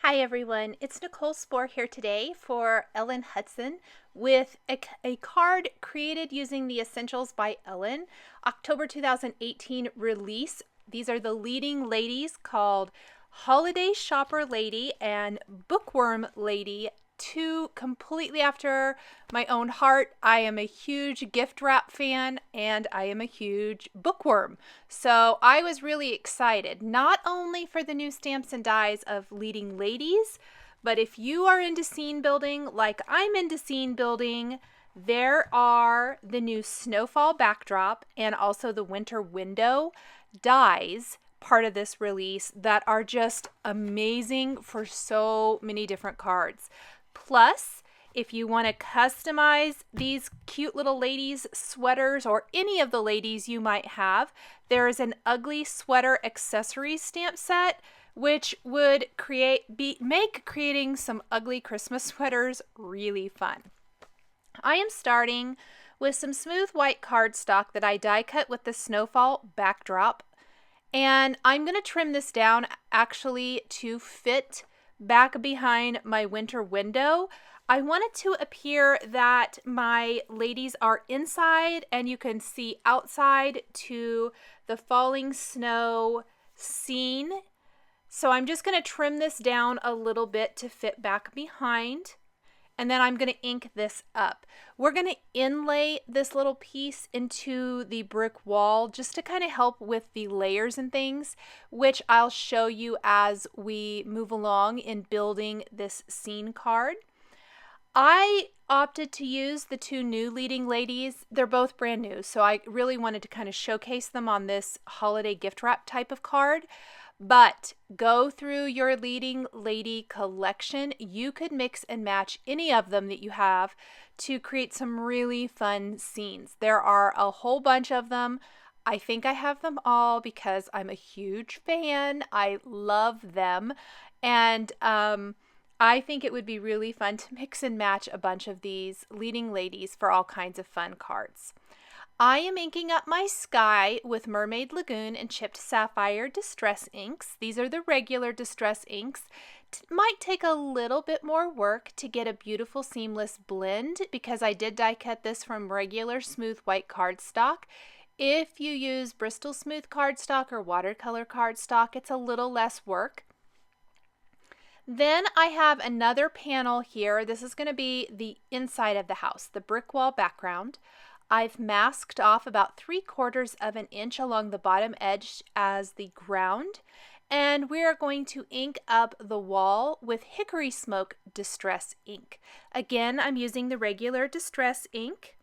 Hi everyone, it's Nicole Spohr here today for Ellen Hutson with a card created using the Essentials by Ellen, October 2018 release. These are the leading ladies called Holiday Shopper Lady and Bookworm Lady, two completely after my own heart. I am a huge gift wrap fan and I am a huge bookworm. So I was really excited, not only for the new stamps and dies of leading ladies, but if you are into scene building like I'm into scene building, there are the new Snowfall backdrop and also the winter window dies part of this release that are just amazing for so many different cards. Plus, if you want to customize these cute little ladies' sweaters or any of the ladies you might have, there is an ugly sweater accessories stamp set which would make creating some ugly Christmas sweaters really fun. I am starting with some smooth white cardstock that I die cut with the Snowfall backdrop, and I'm going to trim this down actually to fit back behind my winter window. I want it to appear that my ladies are inside and you can see outside to the falling snow scene. So I'm just going to trim this down a little bit to fit back behind. And then I'm going to ink this up. We're going to inlay this little piece into the brick wall just to kind of help with the layers and things, which I'll show you as we move along in building this scene card. I opted to use the two new leading ladies. They're both brand new, so I really wanted to kind of showcase them on this holiday gift wrap type of card. But go through your leading lady collection. You could mix and match any of them that you have to create some really fun scenes. There are a whole bunch of them. I think I have them all because I'm a huge fan. I love them. And I think it would be really fun to mix and match a bunch of these leading ladies for all kinds of fun cards. I am inking up my sky with Mermaid Lagoon and Chipped Sapphire Distress inks. These are the regular distress inks. Might take a little bit more work to get a beautiful seamless blend because I did die cut this from regular smooth white cardstock. If you use Bristol smooth cardstock or watercolor cardstock, it's a little less work. Then I have another panel here. This is going to be the inside of the house, the brick wall background. I've masked off about 3/4 of an inch along the bottom edge as the ground, and we are going to ink up the wall with hickory-smoked distress ink. Again, I'm using the regular distress ink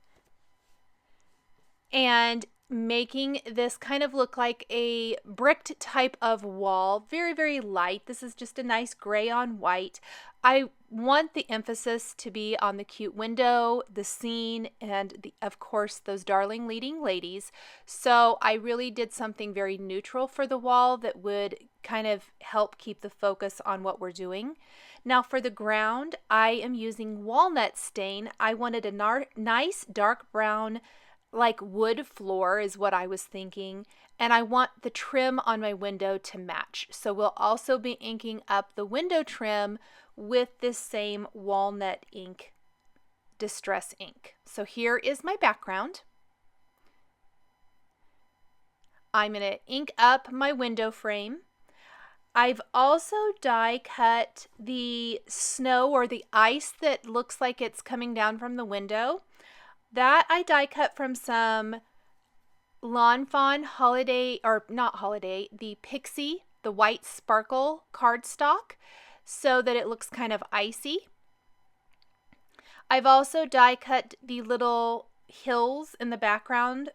and making this kind of look like a bricked type of wall. Very, very light. This is just a nice gray on white. I want the emphasis to be on the cute window, the scene, and of course those darling leading ladies. So I really did something very neutral for the wall that would kind of help keep the focus on what we're doing. Now for the ground, I am using walnut stain. I wanted a nice dark brown like wood floor is what I was thinking, and I want the trim on my window to match. So we'll also be inking up the window trim with this same walnut ink, distress ink. So here is my background. I'm going to ink up my window frame. I've also die cut the snow or the ice that looks like it's coming down from the window. That I die cut from some Lawn Fawn holiday, or not holiday, the Pixie, the white sparkle cardstock, so that it looks kind of icy. I've also die cut the little hills in the background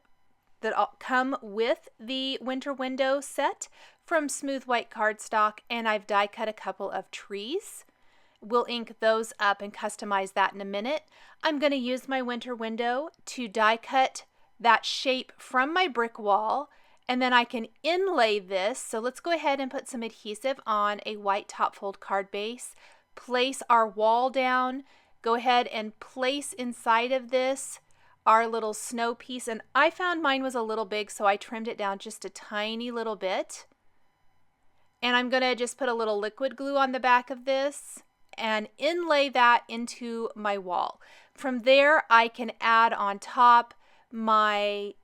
that come with the winter window set from smooth white cardstock, and I've die cut a couple of trees. We'll ink those up and customize that in a minute. I'm going to use my winter window to die cut that shape from my brick wall, and then I can inlay this. So let's go ahead and put some adhesive on a white top fold card base, place our wall down, go ahead and place inside of this our little snow piece, and I found mine was a little big, so I trimmed it down just a tiny little bit. And I'm going to just put a little liquid glue on the back of this and inlay that into my wall. From there, I can add on top my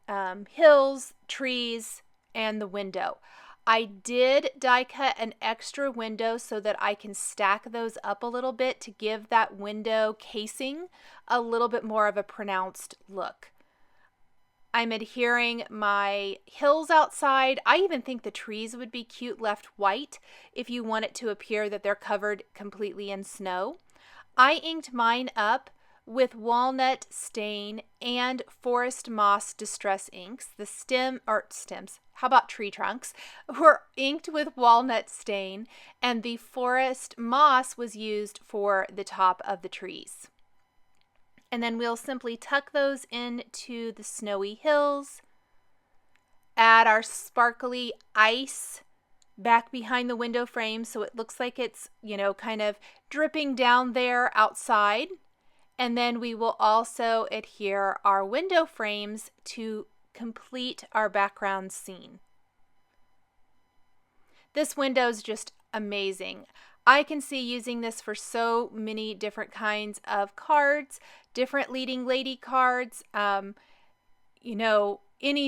hills, trees, and the window. I did die cut an extra window so that I can stack those up a little bit to give that window casing a little bit more of a pronounced look. I'm adhering my hills outside. I even think the trees would be cute left white if you want it to appear that they're covered completely in snow. I inked mine up with walnut stain and forest moss distress inks. The stems, how about tree trunks, were inked with walnut stain, and the forest moss was used for the top of the trees. And then we'll simply tuck those into the snowy hills, add our sparkly ice back behind the window frame so it looks like it's, kind of dripping down there outside. And then we will also adhere our window frames to complete our background scene. This window is just amazing. I can see using this for so many different kinds of cards, different leading lady cards, any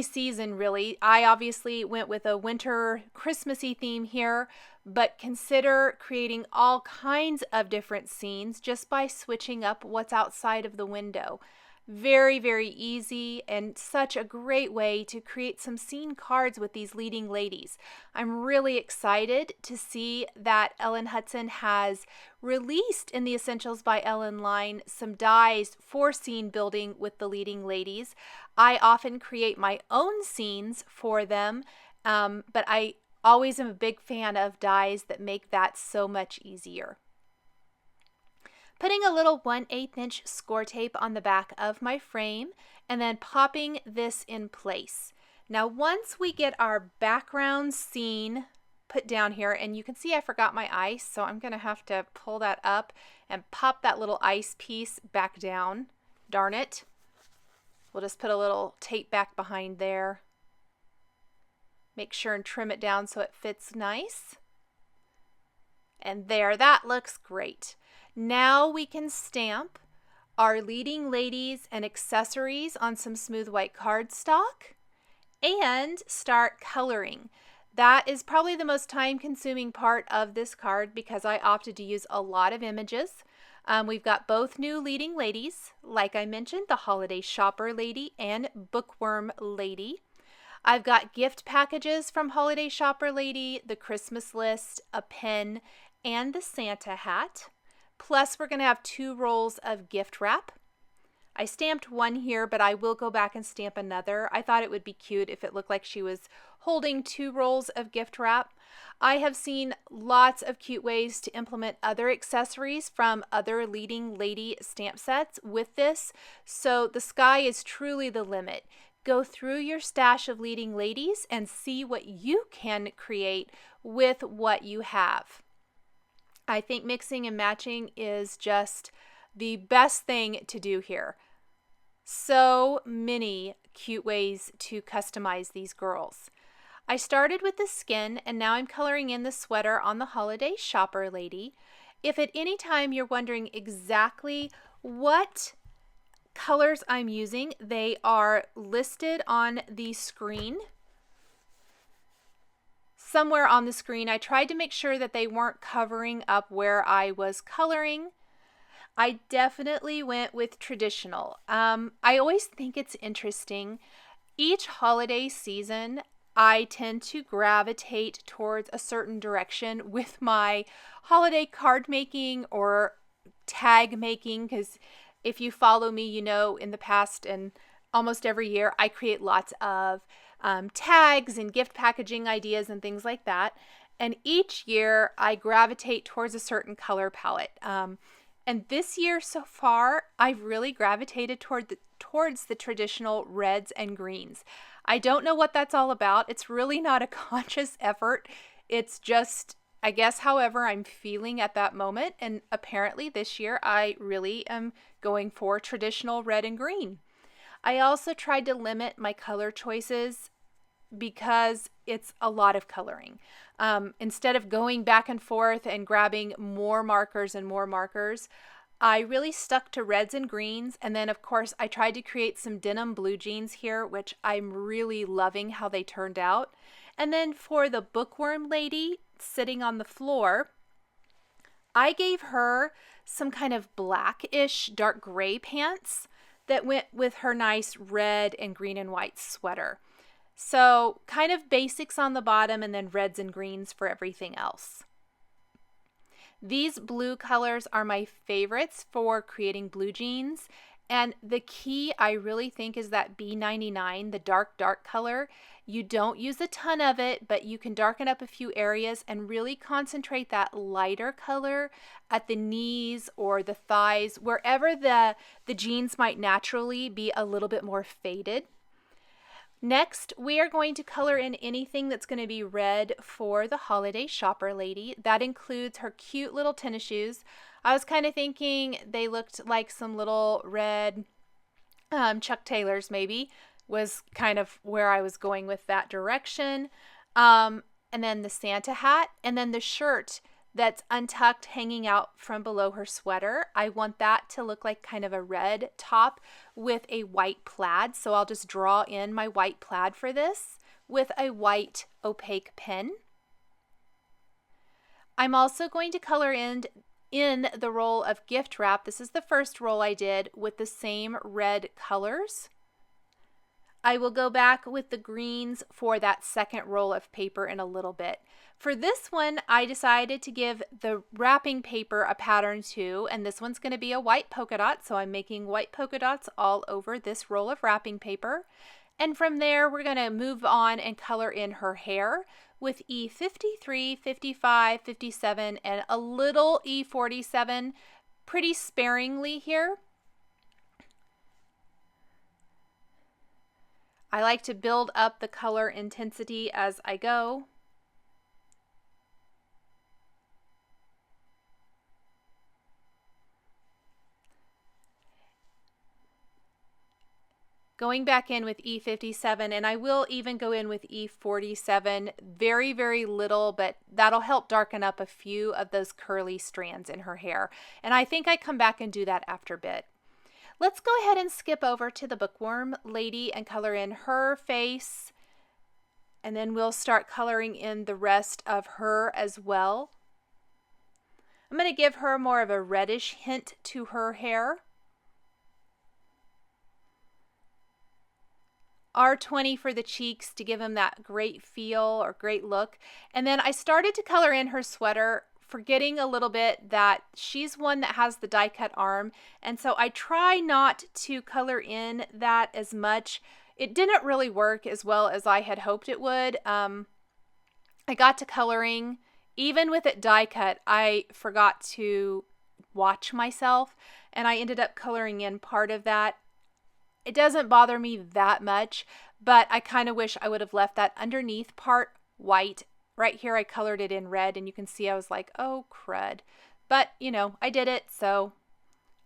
season really. I obviously went with a winter Christmassy theme here, but consider creating all kinds of different scenes just by switching up what's outside of the window. Very, very easy and such a great way to create some scene cards with these leading ladies. I'm really excited to see that Ellen Hutson has released in the Essentials by Ellen line some dies for scene building with the leading ladies. I often create my own scenes for them, but I always am a big fan of dies that make that so much easier. Putting a little 1/8 inch score tape on the back of my frame and then popping this in place. Now once we get our background scene put down here, and you can see I forgot my ice, so I'm going to have to pull that up and pop that little ice piece back down. Darn it. We'll just put a little tape back behind there. Make sure and trim it down so it fits nice. And there, that looks great. Now we can stamp our leading ladies and accessories on some smooth white cardstock and start coloring. That is probably the most time-consuming part of this card because I opted to use a lot of images. We've got both new leading ladies, like I mentioned, the Holiday Shopper Lady and Bookworm Lady. I've got gift packages from Holiday Shopper Lady, the Christmas list, a pen, and the Santa hat. Plus, we're going to have 2 rolls of gift wrap. I stamped one here, but I will go back and stamp another. I thought it would be cute if it looked like she was holding 2 rolls of gift wrap. I have seen lots of cute ways to implement other accessories from other leading lady stamp sets with this, so the sky is truly the limit. Go through your stash of leading ladies and see what you can create with what you have. I think mixing and matching is just the best thing to do here. So many cute ways to customize these girls. I started with the skin and now I'm coloring in the sweater on the Holiday Shopper Lady. If at any time you're wondering exactly what colors I'm using, they are listed on the screen. Somewhere on the screen. I tried to make sure that they weren't covering up where I was coloring. I definitely went with traditional. I always think it's interesting. Each holiday season, I tend to gravitate towards a certain direction with my holiday card making or tag making, because if you follow me, you know in the past and almost every year I create lots of tags and gift packaging ideas and things like that. And each year I gravitate towards a certain color palette. And this year so far, I've really gravitated towards the traditional reds and greens. I don't know what that's all about. It's really not a conscious effort. It's just, I guess, however I'm feeling at that moment. And apparently this year I really am going for traditional red and green. I also tried to limit my color choices because it's a lot of coloring. Instead of going back and forth and grabbing more markers and more markers, I really stuck to reds and greens. And then, of course, I tried to create some denim blue jeans here, which I'm really loving how they turned out. And then for the bookworm lady sitting on the floor, I gave her some kind of blackish dark gray pants that went with her nice red and green and white sweater. So kind of basics on the bottom and then reds and greens for everything else. These blue colors are my favorites for creating blue jeans. And the key, I really think, is that B99, the dark color. You don't use a ton of it, but you can darken up a few areas and really concentrate that lighter color at the knees or the thighs, wherever the jeans might naturally be a little bit more faded. Next, we are going to color in anything that's going to be red for the holiday shopper lady. That includes her cute little tennis shoes. I was kind of thinking they looked like some little red Chuck Taylors, maybe, was kind of where I was going with that direction. And then the Santa hat, and then the shirt that's untucked hanging out from below her sweater. I want that to look like kind of a red top with a white plaid. So I'll just draw in my white plaid for this with a white opaque pen. I'm also going to color in the roll of gift wrap. This is the first roll I did with the same red colors. I will go back with the greens for that second roll of paper in a little bit. For this one, I decided to give the wrapping paper a pattern too, and this one's going to be a white polka dot, so I'm making white polka dots all over this roll of wrapping paper. And from there, we're going to move on and color in her hair with E53, 55, 57, and a little E47, pretty sparingly here. I like to build up the color intensity as I go. Going back in with E57, and I will even go in with E47, very, very little, but that'll help darken up a few of those curly strands in her hair. And I think I come back and do that after a bit. Let's go ahead and skip over to the bookworm lady and color in her face. And then we'll start coloring in the rest of her as well. I'm going to give her more of a reddish hint to her hair. R20 for the cheeks to give them that great feel or great look. And then I started to color in her sweater, forgetting a little bit that she's one that has the die cut arm. And so I try not to color in that as much. It didn't really work as well as I had hoped it would. I got to coloring. Even with it die cut, I forgot to watch myself, and I ended up coloring in part of that. It doesn't bother me that much, but I kind of wish I would have left that underneath part white. Right here I colored it in red, and you can see I was like, oh crud. But, you know, I did it, so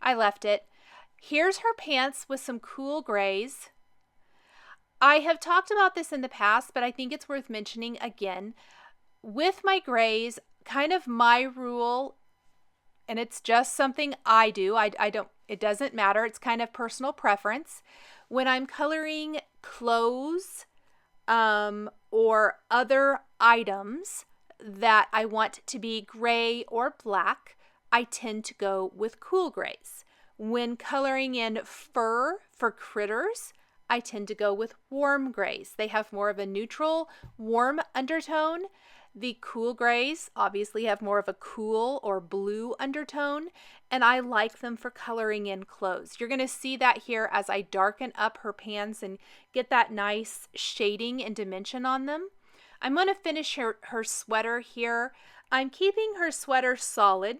I left it. Here's her pants with some cool grays. I have talked about this in the past, but I think it's worth mentioning again. With my grays, kind of my rule, and it's just something I do, it doesn't matter, it's kind of personal preference. When I'm coloring clothes or other items that I want to be gray or black, I tend to go with cool grays. When coloring in fur for critters, I tend to go with warm grays. They have more of a neutral, warm undertone. The cool grays obviously have more of a cool or blue undertone, and I like them for coloring in clothes. You're going to see that here as I darken up her pants and get that nice shading and dimension on them. I'm going to finish her sweater here. I'm keeping her sweater solid.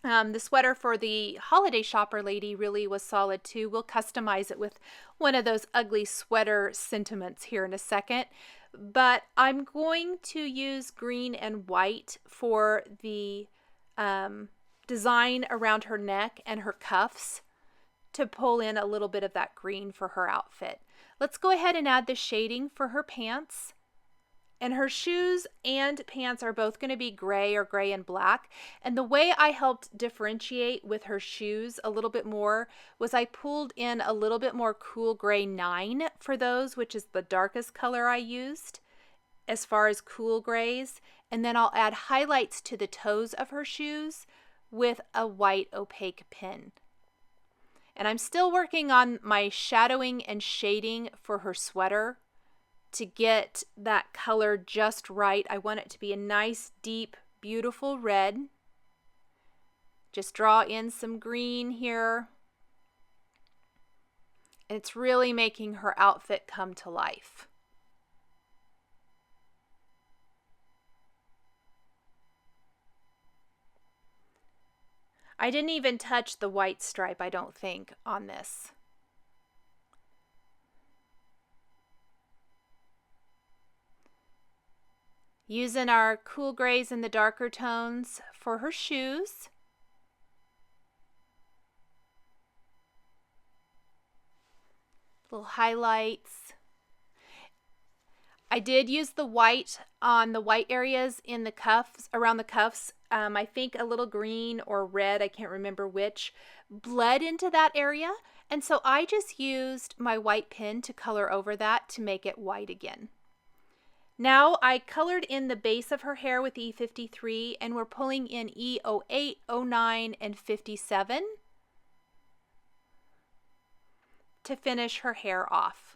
The sweater for the holiday shopper lady really was solid too. We'll customize it with one of those ugly sweater sentiments here in a second. But I'm going to use green and white for the design around her neck and her cuffs to pull in a little bit of that green for her outfit. Let's go ahead and add the shading for her pants. And her shoes and pants are both going to be gray or gray and black. And the way I helped differentiate with her shoes a little bit more was I pulled in a little bit more cool gray 9 for those, which is the darkest color I used as far as cool grays. And then I'll add highlights to the toes of her shoes with a white opaque pen. And I'm still working on my shadowing and shading for her sweater to get that color just right. I want it to be a nice, deep, beautiful red. Just draw in some green here. And it's really making her outfit come to life. I didn't even touch the white stripe, I don't think, on this. Using our cool grays and the darker tones for her shoes. Little highlights. I did use the white on the white areas in the cuffs, around the cuffs. I think a little green or red, I can't remember which, bled into that area. And so I just used my white pen to color over that to make it white again. Now I colored in the base of her hair with E53, and we're pulling in E08, 09, and 57 to finish her hair off.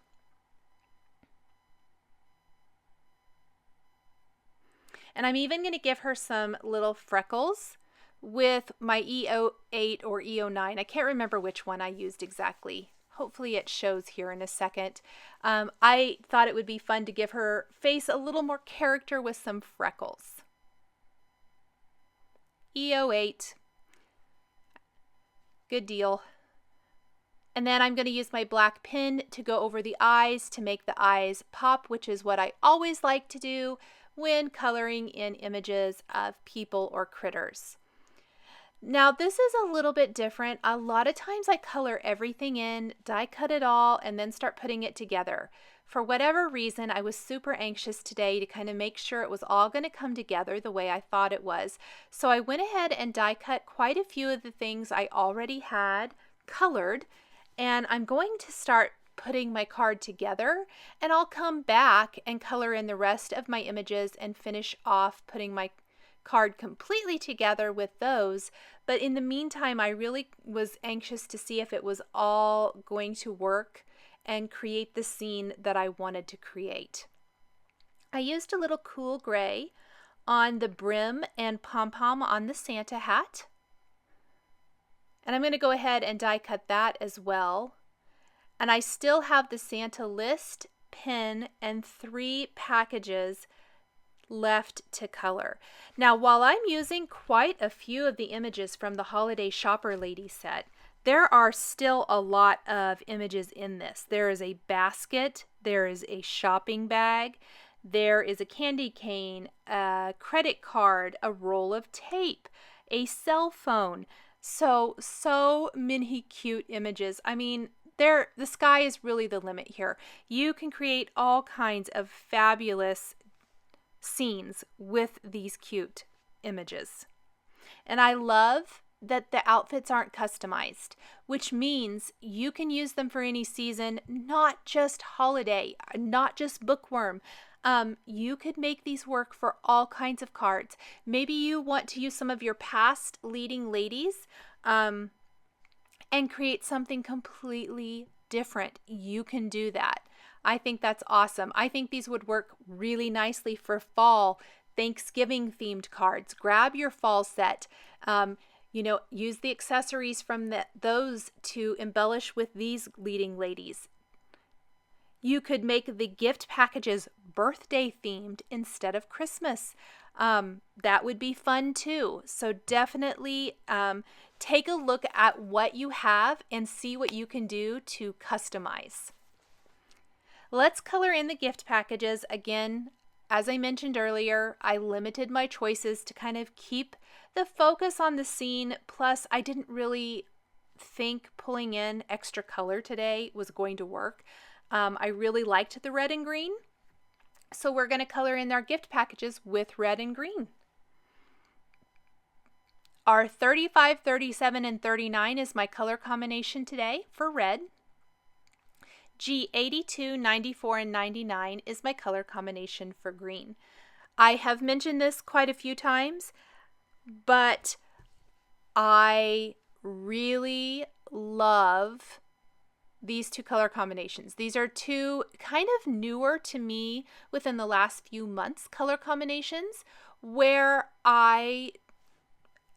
And I'm even going to give her some little freckles with my E08 or E09. I can't remember which one I used exactly. Hopefully it shows here in a second. I thought it would be fun to give her face a little more character with some freckles. E08. Good deal. And then I'm going to use my black pen to go over the eyes to make the eyes pop, which is what I always like to do when coloring in images of people or critters. Now this is a little bit different. A lot of times I color everything in, die cut it all, and then start putting it together. For whatever reason, I was super anxious today to kind of make sure it was all going to come together the way I thought it was. So I went ahead and die cut quite a few of the things I already had colored, and I'm going to start putting my card together, and I'll come back and color in the rest of my images and finish off putting my card completely together with those. But in the meantime, I really was anxious to see if it was all going to work and create the scene that I wanted to create. I used a little cool gray on the brim and pom-pom on the Santa hat. And I'm going to go ahead and die cut that as well. And I still have the Santa list, pen, and 3 packages left to color. Now, while I'm using quite a few of the images from the Holiday Shopper Lady set, there are still a lot of images in this. There is a basket, there is a shopping bag, there is a candy cane, a credit card, a roll of tape, a cell phone. So many cute images. I mean, the sky is really the limit here. You can create all kinds of fabulous scenes with these cute images. And I love that the outfits aren't customized, which means you can use them for any season, not just holiday, not just Bookworm. You could make these work for all kinds of cards. Maybe you want to use some of your past leading ladies and create something completely different. You can do that. I think that's awesome. I think these would work really nicely for fall Thanksgiving themed cards. Grab your fall set. Use the accessories from those to embellish with these leading ladies. You could make the gift packages birthday themed instead of Christmas. That would be fun too. So definitely take a look at what you have and see what you can do to customize. Let's color in the gift packages. Again, as I mentioned earlier, I limited my choices to kind of keep the focus on the scene. Plus, I didn't really think pulling in extra color today was going to work. I really liked the red and green. So we're going to color in our gift packages with red and green. Our 35, 37, and 39 is my color combination today for red. G82, 94, and 99 is my color combination for green. I have mentioned this quite a few times, but I really love these two color combinations. These are two kind of newer to me within the last few months color combinations where I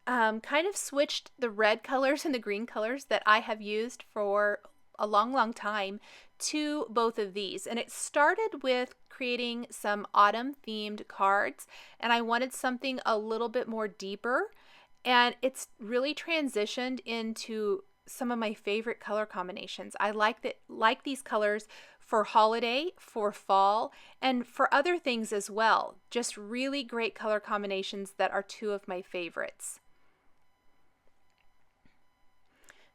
kind of switched the red colors and the green colors that I have used for a long time to both of these. And it started with creating some autumn themed cards, and I wanted something a little bit more deeper, and it's really transitioned into some of my favorite color combinations. I like these colors for holiday, for fall, and for other things as well. Just really great color combinations that are two of my favorites.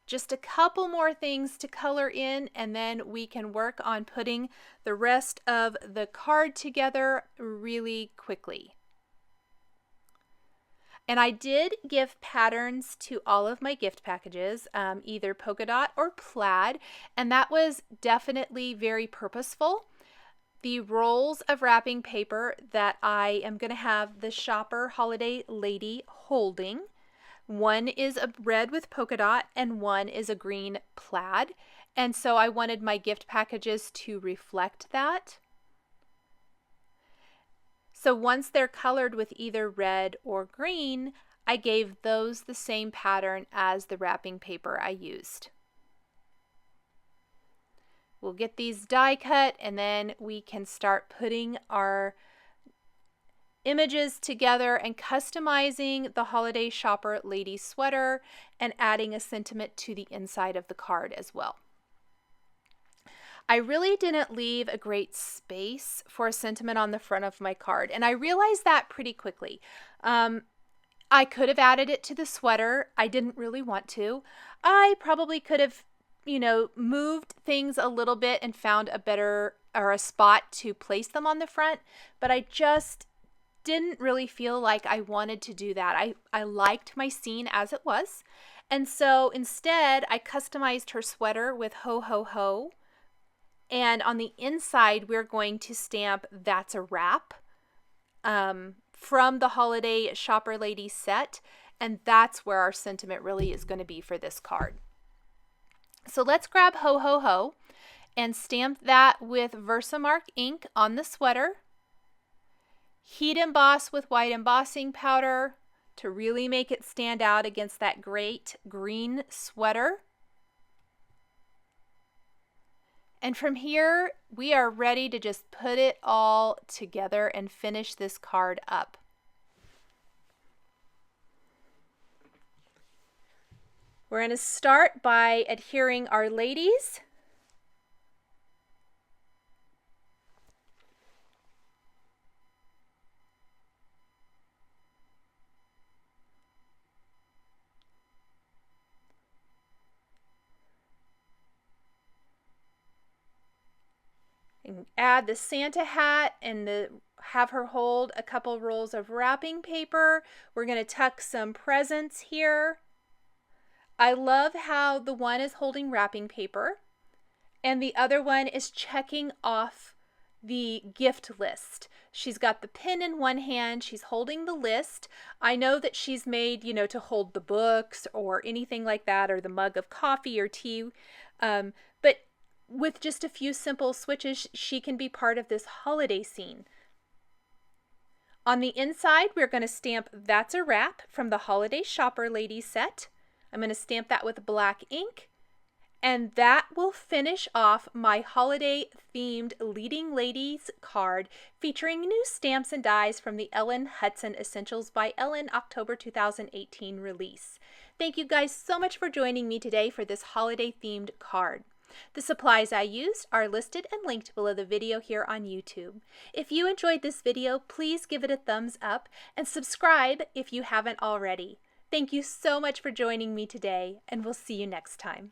Just a couple more things to color in, and then we can work on putting the rest of the card together really quickly. And I did give patterns to all of my gift packages, either polka dot or plaid, and that was definitely very purposeful. The rolls of wrapping paper that I am going to have the shopper holiday lady holding, one is a red with polka dot and one is a green plaid, and so I wanted my gift packages to reflect that. So once they're colored with either red or green, I gave those the same pattern as the wrapping paper I used. We'll get these die cut, and then we can start putting our images together and customizing the holiday shopper lady sweater and adding a sentiment to the inside of the card as well. I really didn't leave a great space for a sentiment on the front of my card, and I realized that pretty quickly. I could have added it to the sweater. I didn't really want to. I probably could have, moved things a little bit and found a better or a spot to place them on the front, but I just didn't really feel like I wanted to do that. I liked my scene as it was, and so instead I customized her sweater with ho ho ho, and on the inside we're going to stamp "That's a Wrap" from the holiday shopper lady set, and that's where our sentiment really is going to be for this card. So let's grab ho ho ho and stamp that with VersaMark ink on the sweater. Heat emboss with white embossing powder to really make it stand out against that great green sweater. And from here, we are ready to just put it all together and finish this card up. We're going to start by adhering our ladies. And add the Santa hat and have her hold a couple rolls of wrapping paper. We're going to tuck some presents here. I love how the one is holding wrapping paper and the other one is checking off the gift list. She's got the pen in one hand, she's holding the list. I know that she's made, to hold the books or anything like that, or the mug of coffee or tea, but with just a few simple switches, she can be part of this holiday scene. On the inside, we're going to stamp "That's a Wrap" from the holiday shopper lady set. I'm going to stamp that with black ink, and that will finish off my holiday themed leading ladies card featuring new stamps and dies from the Hutson Essentials by Ellen October 2018 release. Thank you guys so much for joining me today for this holiday themed card. The supplies I used are listed and linked below the video here on YouTube. If you enjoyed this video, please give it a thumbs up and subscribe if you haven't already. Thank you so much for joining me today, and we'll see you next time.